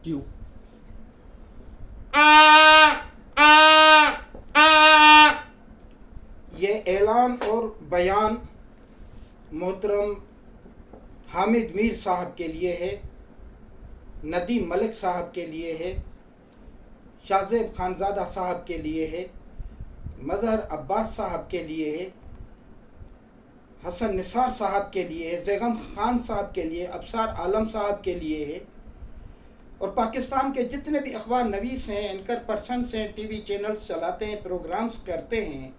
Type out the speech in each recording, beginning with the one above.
کیوں؟ یہ اعلان اور بیان محترم حامد میر صاحب کے لیے ہے، ندیم ملک صاحب کے لیے ہے، شاہ زیب خانزادہ صاحب کے لیے ہے، مظہر عباس صاحب کے لیے ہے، حسن نثار صاحب کے لیے ہے، زیغم خان صاحب کے لیے، ابصار عالم صاحب کے لیے ہے، اور پاکستان کے جتنے بھی اخبار نویس ہیں، اینکر پرسنس ہیں، ٹی وی چینلز چلاتے ہیں، پروگرامز کرتے ہیں،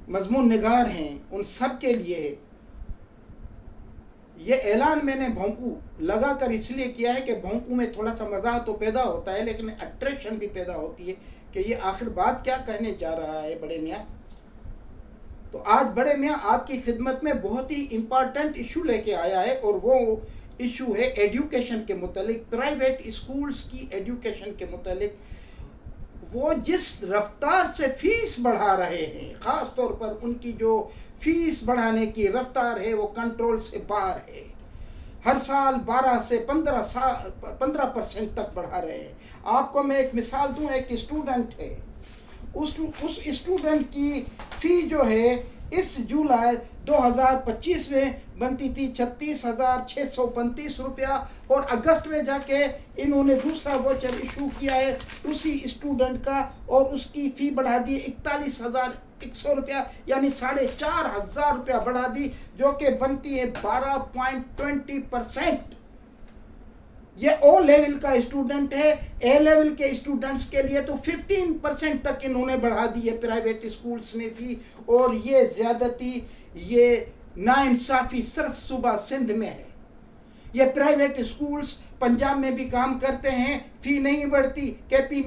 مضمون نگار ہیں، ان سب کے لیے ہے۔ یہ اعلان میں نے بھونکو لگا کر اس لیے کیا ہے کہ بھونکو میں تھوڑا سا مزاح تو پیدا ہوتا ہے، لیکن اٹریکشن بھی پیدا ہوتی ہے کہ یہ آخر بات کیا کہنے جا رہا ہے بڑے میاں۔ تو آج بڑے میاں آپ کی خدمت میں بہت ہی امپارٹنٹ ایشو لے کے آیا ہے، اور وہ ایشو ہے ایڈوکیشن کے متعلق، پرائیویٹ اسکولز کی ایڈوکیشن کے متعلق۔ وہ جس رفتار سے فیس بڑھا رہے ہیں، خاص طور پر ان کی جو فیس بڑھانے کی رفتار ہے وہ کنٹرول سے باہر ہے۔ ہر سال 12 سے 15% تک بڑھا رہے ہیں۔ آپ کو میں ایک مثال دوں، ایک اسٹوڈنٹ ہے، اس اسٹوڈنٹ کی فی جو ہے اس جولائی 2025 میں بنتی تھی 36,635 روپیہ، اور اگست میں جا کے انہوں نے دوسرا ووچر ایشو کیا ہے اسی اسٹوڈنٹ کا، اور اس کی فی بڑھا دی 41,100 روپیہ، یعنی 4,500 روپیہ بڑھا دی، جو کہ بنتی ہے 12.20%۔ یہ او لیول کا اسٹوڈنٹ ہے۔ اے لیول کے اسٹوڈنٹس کے لیے تو 15% تک انہوں نے بڑھا دی ہے پرائیویٹ اسکولز نے فی، اور یہ زیادتی، یہ ناانصافی صرف صوبہ سندھ میں ہے۔ یہ پرائیویٹ اسکولز پنجاب میں بھی کام کرتے ہیں، فی نہیں بڑھتی، کے پی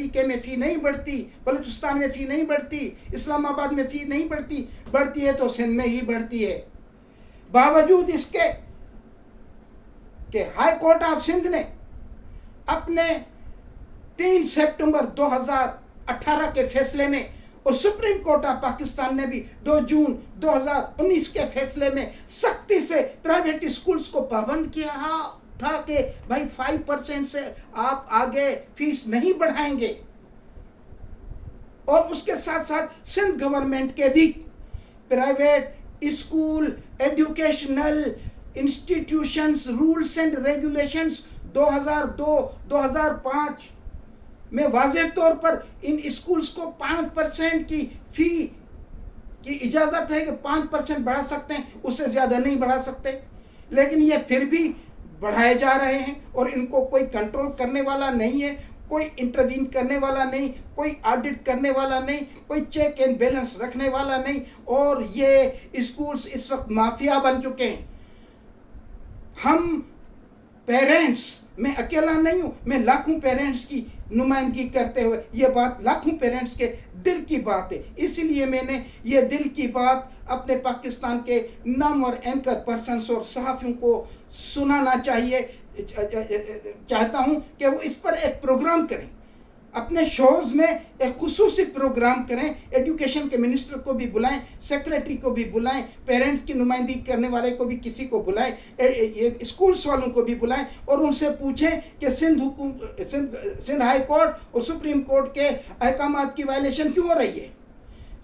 کے میں فی نہیں بڑھتی، بلوچستان میں فی نہیں بڑھتی، اسلام آباد میں فی نہیں بڑھتی، بڑھتی ہے تو سندھ میں ہی بڑھتی ہے۔ باوجود اس کے کہ ہائی کورٹ آف سندھ نے اپنے 3 سپٹمبر 2018 کے فیصلے میں، اور سپریم کورٹ آف پاکستان نے بھی 2 جون 2019 کے فیصلے میں سختی سے پرائیویٹ اسکولز کو پابند کیا تھا کہ بھائی 5% سے آپ آگے فیس نہیں بڑھائیں گے، اور اس کے ساتھ ساتھ سندھ گورنمنٹ کے بھی private school educational institutions rules and regulations 2002-2005 میں واضح طور پر ان اسکولز کو 5% کی فی کی اجازت ہے کہ 5% بڑھا سکتے ہیں، اس سے زیادہ نہیں بڑھا سکتے، لیکن یہ پھر بھی بڑھائے جا رہے ہیں، اور ان کو کوئی کنٹرول کرنے والا نہیں ہے، کوئی انٹروین کرنے والا نہیں، کوئی آڈٹ کرنے والا نہیں، کوئی چیک اینڈ بیلنس رکھنے والا نہیں، اور یہ اسکولز اس وقت مافیا بن چکے ہیں۔ ہم پیرنٹس، میں اکیلا نہیں ہوں، میں لاکھوں پیرنٹس کی نمائندگی کرتے ہوئے، یہ بات لاکھوں پیرنٹس کے دل کی بات ہے، اسی لیے میں نے یہ دل کی بات اپنے پاکستان کے نامور اینکر پرسنس اور صحافیوں کو سنانا چاہتا ہوں کہ وہ اس پر ایک پروگرام کریں، اپنے شوز میں ایک خصوصی پروگرام کریں، ایڈوکیشن کے منسٹر کو بھی بلائیں، سیکریٹری کو بھی بلائیں، پیرنٹس کی نمائندگی کرنے والے کو بھی کسی کو بلائیں، اسکولس والوں کو بھی بلائیں، اور ان سے پوچھیں کہ سندھ ہائی کورٹ اور سپریم کورٹ کے احکامات کی وائلیشن کیوں ہو رہی ہے،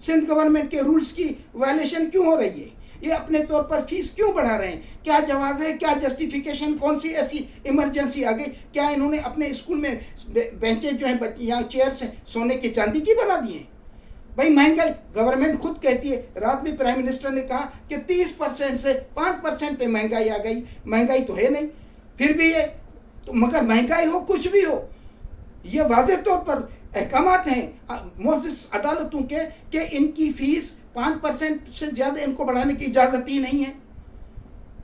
سندھ گورنمنٹ کے رولز کی وائلیشن کیوں ہو رہی ہے، یہ اپنے طور پر فیس کیوں بڑھا رہے ہیں، کیا جواز ہے، کیا جسٹیفیکیشن، کون سی ایسی ایمرجنسی آ گئی، کیا انہوں نے اپنے اسکول میں بینچیں جو ہیں یا چیئرس ہیں سونے کی چاندی کی بنا دی ہیں؟ بھائی مہنگائی، گورنمنٹ خود کہتی ہے، رات بھی پرائم منسٹر نے کہا کہ 30% سے 5% پہ مہنگائی آ گئی، مہنگائی تو ہے نہیں، پھر بھی یہ تو، مگر مہنگائی ہو کچھ بھی ہو، یہ واضح طور پر احکامات ہیں معزز عدالتوں کے کہ ان کی فیس 5% سے زیادہ ان کو بڑھانے کی اجازت ہی نہیں ہے۔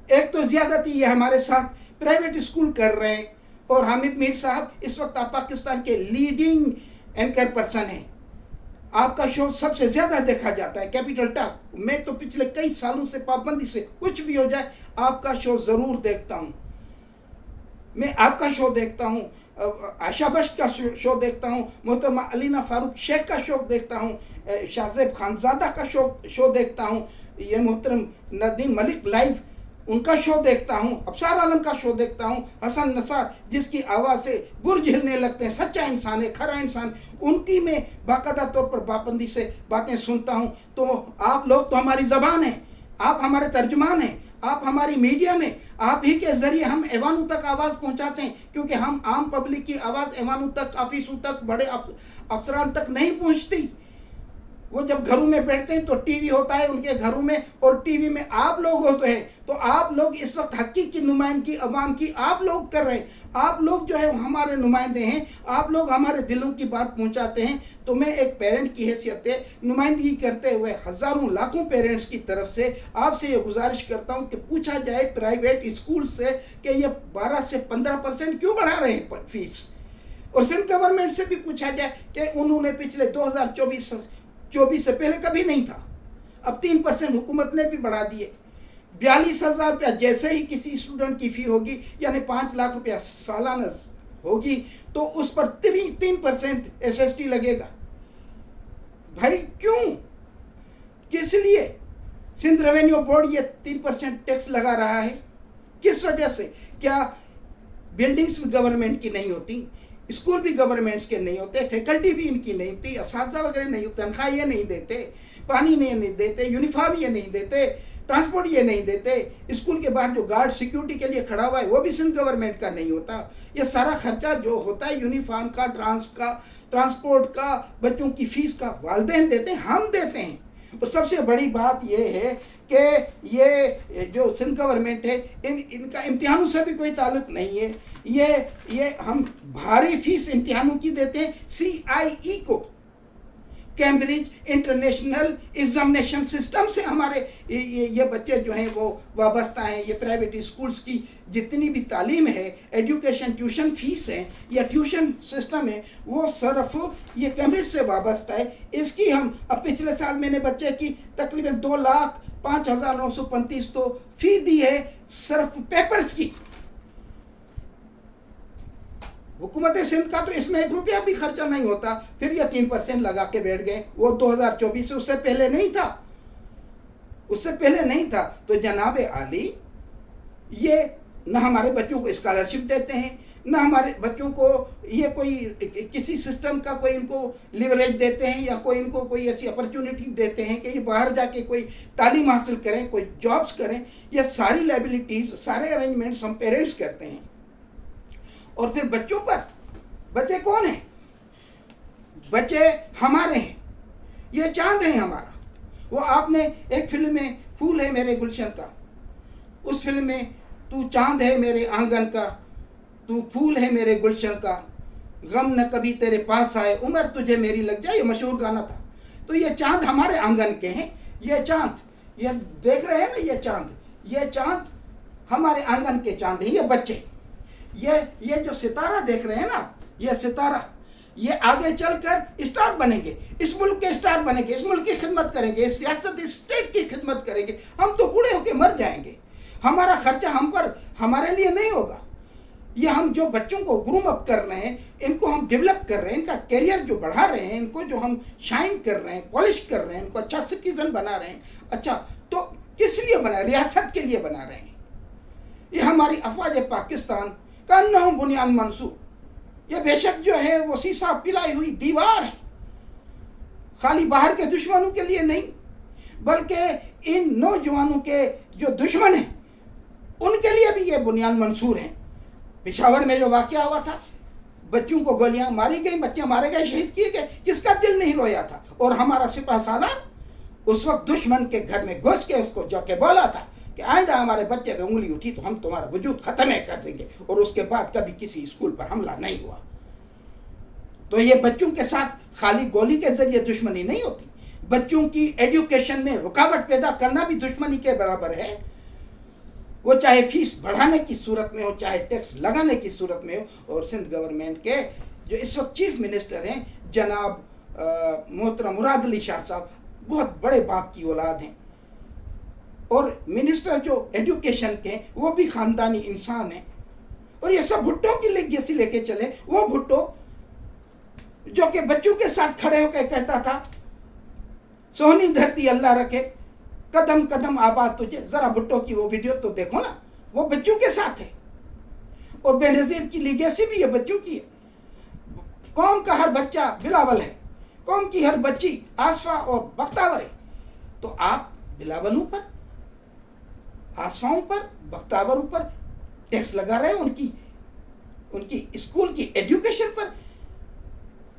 ایک تو زیادتی یہ ہمارے ساتھ پرائیویٹ اسکول کر رہے ہیں، اور حامد میر صاحب اس وقت آپ پاکستان کے لیڈنگ اینکر پرسن ہیں، آپ کا شو سب سے زیادہ دیکھا جاتا ہے کیپٹل ٹاک، میں تو پچھلے کئی سالوں سے پابندی سے کچھ بھی ہو جائے آپ کا شو ضرور دیکھتا ہوں، میں آپ کا شو دیکھتا ہوں، عائشہ بخش کا شو دیکھتا ہوں، محترمہ علینا فاروق شیخ کا شو دیکھتا ہوں، شاہ زیب خانزادہ کا شو دیکھتا ہوں، یہ محترم ندیم ملک لائیو ان کا شو دیکھتا ہوں، ابصار عالم کا شو دیکھتا ہوں، حسن نثار جس کی آواز سے برج ہلنے لگتے ہیں، سچا انسان ہے، کھرا انسان، ان کی میں باقاعدہ طور پر پابندی سے باتیں سنتا ہوں. تو آپ لوگ تو ہماری زبان ہیں، آپ ہمارے ترجمان ہیں، آپ ہماری میڈیا میں، آپ ہی کے ذریعے ہم ایوانوں تک آواز پہنچاتے ہیں، کیونکہ ہم عام پبلک کی آواز ایوانوں تک، آفیسوں تک، بڑے افسران تک نہیں پہنچتی. وہ جب گھروں میں بیٹھتے ہیں تو ٹی وی ہوتا ہے ان کے گھروں میں، اور ٹی وی میں آپ لوگ ہوتے ہیں. تو آپ لوگ اس وقت حقیقی نمائندگی عوام کی آپ لوگ کر رہے ہیں. آپ لوگ جو ہے ہمارے نمائندے ہیں، آپ لوگ ہمارے دلوں کی بات پہنچاتے ہیں. تو میں ایک پیرنٹ کی حیثیت سے نمائندگی کرتے ہوئے ہزاروں لاکھوں پیرنٹس کی طرف سے آپ سے یہ گزارش کرتا ہوں کہ پوچھا جائے پرائیویٹ اسکول سے کہ یہ 12 سے 15% کیوں بڑھا رہے ہیں فیس، اور سندھ گورنمنٹ سے بھی پوچھا جائے کہ انہوں نے پچھلے 2024 سے پہلے کبھی نہیں تھا، اب 3% حکومت نے بھی بڑھا دیے. 42,000 روپیہ جیسے ہی کسی اسٹوڈنٹ کی فی ہوگی، یعنی 5 لاکھ روپیہ سالانہ ہوگی، تو اس پر 3% SST لگے گا. بھائی کیوں، کس لیے سندھ ریونیو بورڈ یہ 3% ٹیکس لگا رہا ہے؟ کس وجہ سے؟ کیا بلڈنگز گورنمنٹ کی نہیں ہوتی، اسکول بھی گورنمنٹس کے نہیں ہوتے، فیکلٹی بھی ان کی نہیں ہوتی، اساتذہ وغیرہ نہیں ہوتے، تنخواہ یہ نہیں دیتے، پانی نہیں دیتے، یونیفارم یہ نہیں دیتے، ٹرانسپورٹ یہ نہیں دیتے، اسکول کے باہر جو گارڈ سیکیورٹی کے لیے کھڑا ہوا ہے وہ بھی سندھ گورنمنٹ کا نہیں ہوتا. یہ سارا خرچہ جو ہوتا ہے یونیفارم کا، ٹرانسپورٹ کا، بچوں کی فیس کا، والدین دیتے ہیں، ہم دیتے ہیں. اور سب سے بڑی بات یہ ہے کہ یہ جو سندھ گورنمنٹ ہے ان کا امتحانوں سے بھی کوئی تعلق نہیں ہے. یہ ہم بھاری فیس امتحانوں کی دیتے ہیں CIE کو، کیمبرج انٹرنیشنل ایگزامینیشن سسٹم سے ہمارے یہ بچے جو ہیں وہ وابستہ ہیں. یہ پرائیویٹ اسکولز کی جتنی بھی تعلیم ہے، ایڈوکیشن، ٹیوشن فیس ہے یا ٹیوشن سسٹم ہے، وہ صرف یہ کیمبرج سے وابستہ ہے. اس کی ہم اب پچھلے سال میں نے بچے کی تقریباً 2,05,935 تو فی دی ہے صرف پیپرز کی. حکومت سندھ کا تو اس میں 1 روپیہ بھی خرچہ نہیں ہوتا، پھر یہ 3% لگا کے بیٹھ گئے. وہ 2024 سے، اس سے پہلے نہیں تھا، اس سے پہلے نہیں تھا. تو جناب عالی، یہ نہ ہمارے بچوں کو اسکالرشپ دیتے ہیں، نہ ہمارے بچوں کو یہ کوئی کسی سسٹم کا کوئی ان کو لیوریج دیتے ہیں، یا کوئی ان کو کوئی ایسی اپرچونٹی دیتے ہیں کہ یہ باہر جا کے کوئی تعلیم حاصل کریں، کوئی جابس کریں. یہ ساری لائبلٹیز، سارے ارینجمنٹس ہم پیرنٹس کرتے ہیں. اور پھر بچوں پر، بچے کون ہیں؟ بچے ہمارے ہیں، یہ چاند ہے ہمارا. وہ آپ نے ایک فلم میں پھول ہے میرے گلشن کا، اس فلم میں تو چاند ہے میرے آنگن کا، تو پھول ہے میرے گلشن کا، غم نہ کبھی تیرے پاس آئے، عمر تجھے میری لگ جائے، یہ مشہور گانا تھا. تو یہ چاند ہمارے آنگن کے ہیں. یہ چاند، یہ دیکھ رہے ہیں نا، یہ چاند ہمارے آنگن کے چاند ہیں. یہ بچے، یہ جو ستارہ دیکھ رہے ہیں نا، یہ ستارہ، یہ آگے چل کر اسٹار بنیں گے، اس ملک کے اسٹار بنیں گے، اس ملک کی خدمت کریں گے، اس ریاست، اس اسٹیٹ کی خدمت کریں گے. ہم تو بوڑھے ہو کے مر جائیں گے. ہمارا خرچہ ہم پر، ہمارے لیے نہیں ہوگا. یہ ہم جو بچوں کو گروم اپ کر رہے ہیں، ان کو ہم ڈیولپ کر رہے ہیں، ان کا کیریئر جو بڑھا رہے ہیں، ان کو جو ہم شائن کر رہے ہیں، پالش کر رہے ہیں، ان کو اچھا سٹیزن بنا رہے ہیں. اچھا تو کس لیے بنا رہے ہیں؟ ریاست کے لیے بنا رہے ہیں. یہ ہماری افواج پاکستان کا انہم بنیان منصور، یہ بے شک جو ہے وہ سیسا پلائی ہوئی دیوار ہے، خالی باہر کے دشمنوں کے لیے نہیں، بلکہ ان نوجوانوں کے جو دشمن ہیں ان کے لیے بھی یہ بنیان منصور ہیں. پشاور میں جو واقعہ ہوا تھا، بچوں کو گولیاں ماری گئی، بچے مارے گئے، شہید کیے گئے، کس کا دل نہیں رویا تھا؟ اور ہمارا سپاہ سالار اس وقت دشمن کے گھر میں گھس کے اس کو جا کے بولا تھا کہ آئندہ ہمارے بچے پہ انگلی اٹھی تو ہم تمہارا وجود ختم کر دیں گے. اور اس کے بعد کبھی کسی اسکول پر حملہ نہیں ہوا. تو یہ بچوں کے ساتھ خالی گولی کے ذریعے دشمنی نہیں ہوتی، بچوں کی ایڈوکیشن میں رکاوٹ پیدا کرنا بھی دشمنی کے برابر ہے. وہ چاہے فیس بڑھانے کی صورت میں ہو، چاہے ٹیکس لگانے کی صورت میں ہو. اور سندھ گورنمنٹ کے جو اس وقت چیف منسٹر ہیں جناب محترم مراد علی شاہ صاحب، بہت بڑے باپ کی اولاد ہیں. اور منسٹر جو ایڈوکیشن کے ہیں وہ بھی خاندانی انسان ہیں. اور یہ سب بھٹو کی لیگیسی لے کے چلے. وہ بھٹو جو کہ بچوں کے ساتھ کھڑے ہو کے کہتا تھا سونی دھرتی اللہ رکھے، قدم قدم آباد تجھے. ذرا بھٹو کی وہ ویڈیو تو دیکھو نا, وہ بچوں کے ساتھ ہے. اور بے نظیر کی لیگیسی بھی یہ بچوں کی ہے. قوم کا ہر بچہ بلاول ہے, قوم کی ہر بچی آصفہ اور بختاور ہے. تو آپ بلاولوں پر, آصفاؤں پر, بختاوروں پر ٹیکس لگا رہے ہیں, ان کی اسکول کی ایڈوکیشن پر.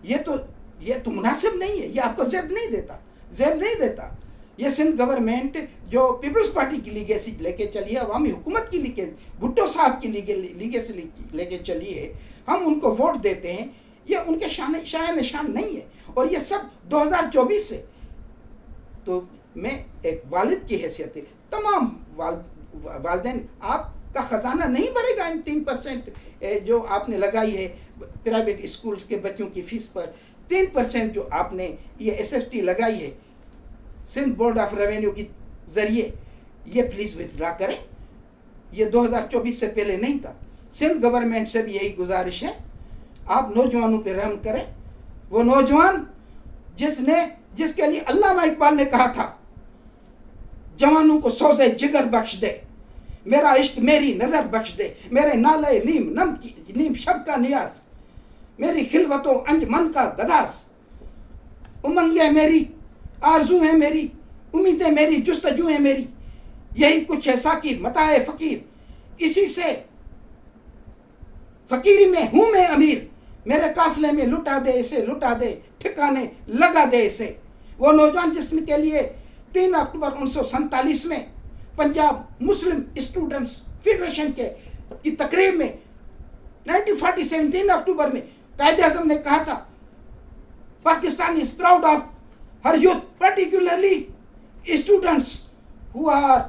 یہ تو مناسب نہیں ہے. یہ آپ کو زیب نہیں دیتا. یہ سندھ گورنمنٹ جو پیپلز پارٹی کی لیگیسی لے کے چلی ہے, عوامی حکومت کی لیگیسی, بھٹو صاحب کی لیگیسی لے کے چلی ہے, ہم ان کو ووٹ دیتے ہیں, یہ ان کے شاہ نشان نہیں ہے. اور یہ سب 2024 سے. تو میں ایک والد کی حیثیت سے تمام والدین, آپ کا خزانہ نہیں بھرے گا ان 3% جو آپ نے لگائی ہے پرائیویٹ اسکولز کے بچوں کی فیس پر. 3% جو آپ نے یہ SST لگائی ہے سندھ بورڈ آف ریونیو کی ذریعے, یہ پلیز وتھڈرا کریں. یہ 2024 سے پہلے نہیں تھا. سندھ گورنمنٹ سے بھی یہی گزارش ہے, آپ نوجوانوں پہ رحم کریں. وہ نوجوان جس کے لیے علامہ اقبال نے کہا تھا, جوانوں کو سوزے جگر بخش دے, میرا عشق میری نظر بخش دے, میرے نالے نیم شب کا نیاز, میری خلوتوں انجمن کا گداز, امنگیں میری, آرزو ہیں میری, امیدیں میری, جستجو ہیں میری, یہی کچھ ہے ساقی متاع فقیر, اسی سے فقیری میں ہوں میں امیر, میرے قافلے میں لٹا دے اسے, لٹا دے ٹھکانے لگا دے اسے. وہ نوجوان جس کے لیے 3 اکتوبر 1947 میں پنجاب مسلم اسٹوڈنٹس فیڈریشن کی تقریب میں 1947 3 اکتوبر میں قائد اعظم نے کہا تھا, Pakistan is proud of her youth, particularly students who are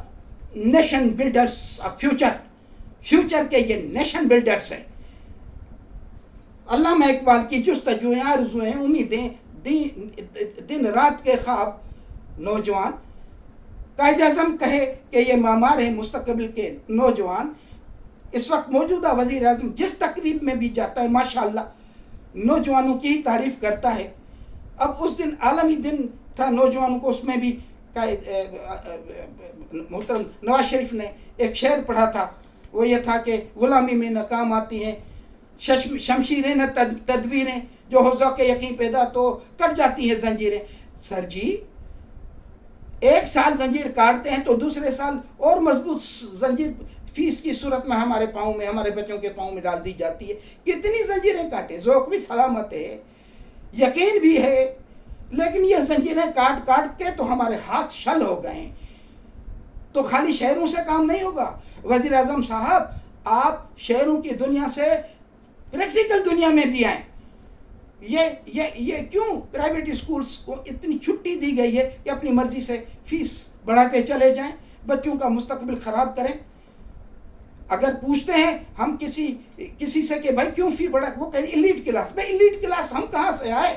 nation builders of future. Future کے یہ نیشن بلڈرز ہیں. علامہ اقبال کی جستجویں, آرزویں, امیدیں, دن رات کے خواب نوجوان, قائد اعظم کہے کہ یہ معمار ہے مستقبل کے نوجوان. اس وقت موجودہ وزیر اعظم جس تقریب میں بھی جاتا ہے ماشاءاللہ نوجوانوں کی ہی تعریف کرتا ہے. اب اس دن عالمی دن تھا نوجوانوں کو, اس میں بھی محترم نواز شریف نے ایک شعر پڑھا تھا, وہ یہ تھا کہ غلامی میں ناکام آتی ہیں شمشیریں نہ تدبیریں, جو ہو ذوق یقین پیدا تو کٹ جاتی ہیں زنجیریں. سر جی, ایک سال زنجیر کاٹتے ہیں تو دوسرے سال اور مضبوط زنجیر فیس کی صورت میں ہمارے پاؤں میں, ہمارے بچوں کے پاؤں میں ڈال دی جاتی ہے. کتنی زنجیریں کاٹیں, ذوق بھی سلامت ہے, یقین بھی ہے, لیکن یہ زنجیریں کاٹ کاٹ کے تو ہمارے ہاتھ شل ہو گئے ہیں. تو خالی شہروں سے کام نہیں ہوگا. وزیر اعظم صاحب, آپ شہروں کی دنیا سے پریکٹیکل دنیا میں بھی آئیں. یہ کیوں پرائیویٹ اسکولز کو اتنی چھٹی دی گئی ہے کہ اپنی مرضی سے فیس بڑھاتے چلے جائیں, بچوں کا مستقبل خراب کریں. اگر پوچھتے ہیں ہم کسی سے کہ بھائی کیوں فی بڑھا, وہ کہیں ایلیٹ کلاس. بھائی ایلیٹ کلاس ہم کہاں سے آئے؟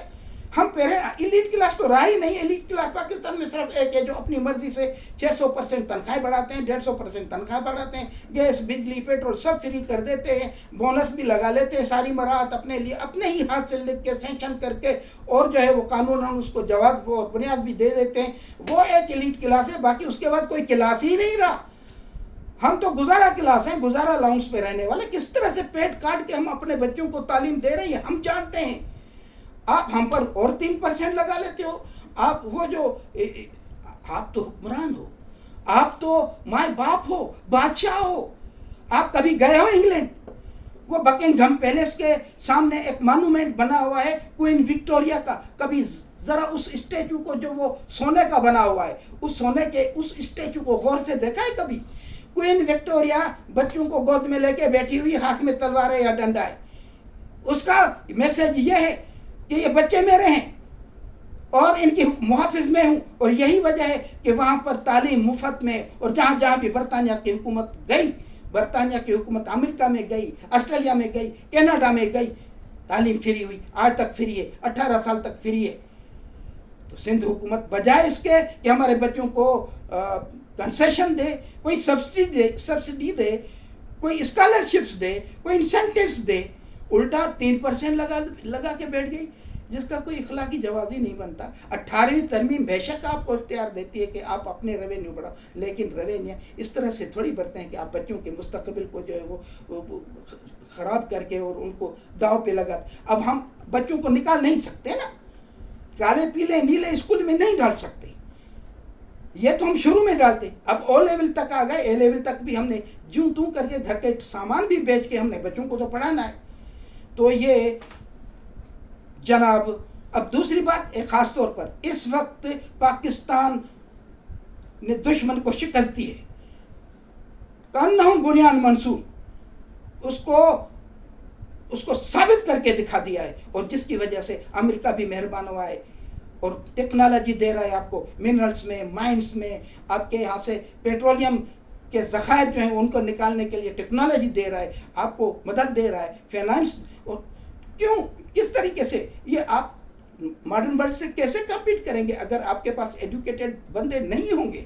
ہم ایلیٹ کلاس تو رہا ہی نہیں. ایلیٹ کلاس پاکستان میں صرف ایک ہے جو اپنی مرضی سے 600% تنخواہیں بڑھاتے ہیں, 150% تنخواہ بڑھاتے ہیں, گیس بجلی پیٹرول سب فری کر دیتے ہیں, بونس بھی لگا لیتے ہیں, ساری مراحت اپنے لیے اپنے ہی ہاتھ سے لکھ کے سینکشن کر کے, اور جو ہے وہ قانون ہم اس کو جواز کو بنیاد بھی دے دیتے ہیں. وہ ایک ایلیٹ کلاس ہے, باقی اس کے بعد کوئی کلاس ہی نہیں رہا. ہم تو گزارا کلاس ہیں, گزارا الاؤنس پہ رہنے والے. کس طرح سے پیٹ کاٹ کے ہم اپنے بچوں کو تعلیم دے رہے ہیں ہم جانتے ہیں. آپ ہم پر اور 3% لگا لیتے ہو. آپ آپ تو حکمران ہو, آپ تو مائے باپ ہو, بادشاہ ہو. آپ کبھی گئے ہو انگلینڈ؟ وہ بکنگھم پیلیس کے سامنے ایک مانومنٹ بنا ہوا ہے کوئن وکٹوریا کا. کبھی ذرا اس اسٹیچو کو جو وہ سونے کا بنا ہوا ہے, اس سونے کے اس اسٹیچو کو غور سے دیکھا ہے کبھی؟ کوئن وکٹوریا بچوں کو گود میں لے کے بیٹھی ہوئی, ہاتھ میں تلوار ہے یا ڈنڈا ہے. اس کا میسج یہ ہے کہ یہ بچے میرے ہیں اور ان کی محافظ میں ہوں. اور یہی وجہ ہے کہ وہاں پر تعلیم مفت میں, اور جہاں جہاں بھی برطانیہ کی حکومت گئی, برطانیہ کی حکومت امریکہ میں گئی, آسٹریلیا میں گئی, کینیڈا میں گئی, تعلیم فری ہوئی. آج تک فری ہے, 18 سال تک فری ہے. تو سندھ حکومت بجائے اس کے کہ ہمارے بچوں کو کنسیشن دے, کوئی سبسڈی دے, کوئی اسکالرشپس دے, کوئی انسینٹیوز دے, الٹا 3% لگا کے بیٹھ گئی. جس کا کوئی اخلاقی جواز ہی نہیں بنتا. 18ویں ترمیم بے شک آپ کو اختیار دیتی ہے کہ آپ اپنے ریونیو بڑھاؤ، لیکن ریونیو اس طرح سے تھوڑی بڑھتے ہیں کہ آپ بچوں کے مستقبل کو جو ہے وہ خراب کر کے اور ان کو داؤ پہ لگا. اب ہم بچوں کو نکال نہیں سکتے نا، کالے پیلے نیلے اسکول میں نہیں ڈال سکتے. یہ تو ہم شروع میں ڈالتے. اب او لیول تک آ گئے، اے لیول تک بھی ہم نے جوں توں کر کے گھر کے سامان بھی بیچ کے ہم نے بچوں کو تو پڑھانا ہے. تو یہ جناب، اب دوسری بات ایک خاص طور پر اس وقت پاکستان نے دشمن کو شکست دی ہے، کانہم بنیان منصور، اس کو ثابت کر کے دکھا دیا ہے، اور جس کی وجہ سے امریکہ بھی مہربان ہوا ہے اور ٹیکنالوجی دے رہا ہے آپ کو، منرلز میں، مائنز میں، آپ کے یہاں سے پیٹرولیم کے ذخائر جو ہیں ان کو نکالنے کے لیے ٹیکنالوجی دے رہا ہے، آپ کو مدد دے رہا ہے، فائنانس. اور کیوں، کس طریقے سے یہ آپ ماڈرن ورلڈ سے کیسے کمپیٹ کریں گے اگر آپ کے پاس ایڈوکیٹڈ بندے نہیں ہوں گے؟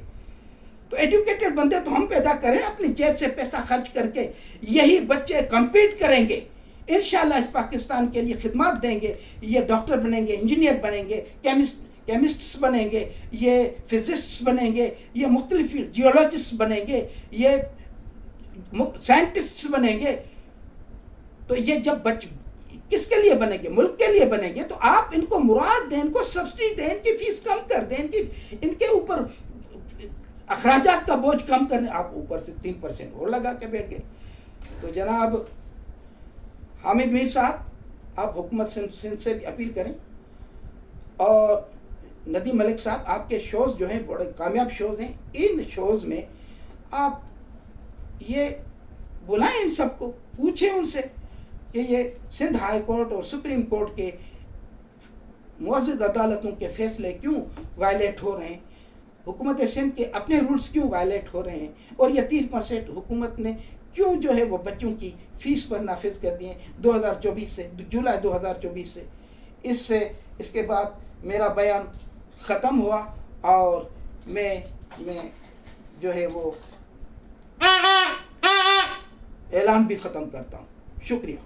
تو ایڈوکیٹڈ بندے تو ہم پیدا کریں اپنی جیب سے پیسہ خرچ کر کے، یہی بچے کمپیٹ کریں گے، انشاءاللہ اس پاکستان کے لیے خدمات دیں گے. یہ ڈاکٹر بنیں گے، انجینئر بنیں گے، کیمسٹس بنیں گے، یہ فزسٹس بنیں گے، یہ مختلف جیولوجسٹ بنیں گے، یہ سائنٹسٹ بنیں گے. تو یہ جب کس کے لیے بنیں گے؟ ملک کے لیے بنیں گے. تو آپ ان کو مراد دیں، ان کو سبسڈی دیں، ان کی فیس کم کر دیں، ان کے اوپر اخراجات کا بوجھ کم کر دیں. آپ اوپر سے 3% اور لگا کے بیٹھ گئے. تو جناب حامد میر صاحب، آپ حکومت سندھ سے بھی اپیل کریں، اور ندیم ملک صاحب، آپ کے شوز جو ہیں بڑے کامیاب شوز ہیں. ان شوز میں آپ یہ بلائیں، ان سب کو پوچھیں ان سے کہ یہ سندھ ہائی کورٹ اور سپریم کورٹ کے معزز عدالتوں کے فیصلے کیوں وائلیٹ ہو رہے ہیں، حکومت سندھ کے اپنے رولز کیوں وائلیٹ ہو رہے ہیں، اور یہ 30% حکومت نے کیوں جو ہے وہ بچوں کی فیس پر نافذ کر دیے 2024 سے، جولائی 2024 سے. اس کے بعد میرا بیان ختم ہوا، اور میں جو ہے وہ اعلان بھی ختم کرتا ہوں. شکریہ.